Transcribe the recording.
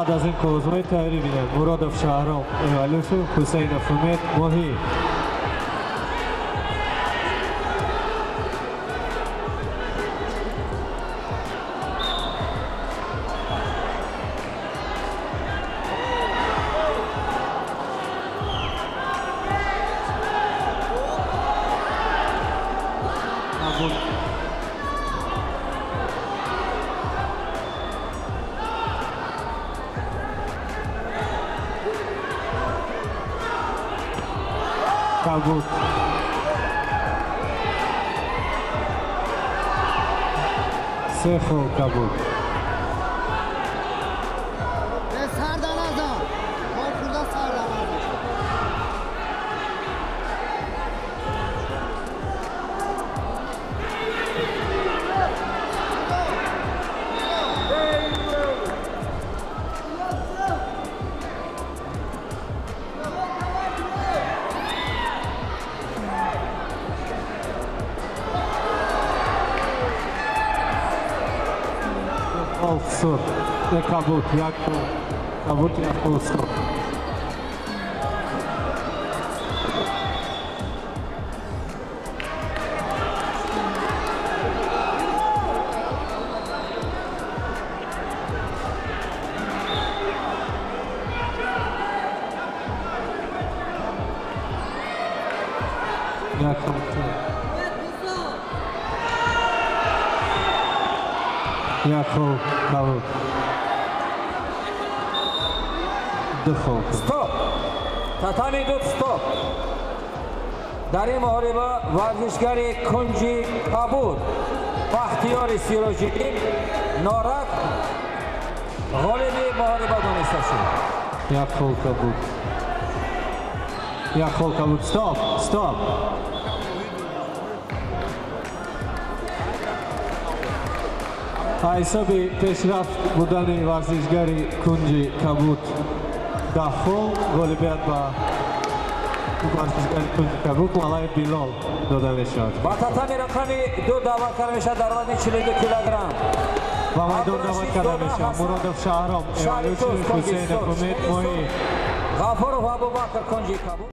بعد از این که عضوهای تایری بینن مرادف شهرام ایوالوشو حسین افومت ماهی kabut sefo kabut Sur, de kabut, kabut jako sur. Jako kabut. Stop! Tatami dud stop! در این محاربه ورزشگر کنجی کبود بختیار سیروجی نارک غالب محاربه دانسته شد. یک خول کبود. Stop! حسابی پیشرفت بودن ورزشگر کنجی کبود داخل غالبیت با ورزشگر کنجی کبود مالای بیلال داده میشد. با تاتامی رقمی 2 دعوت کرده میشد در وزن 42 کیلوگرم. و میدان دعوت کرده میشد مرادف شهرام ایوالوشو حسین افومت ماهی غفور و ابوبکر کنجی کبود.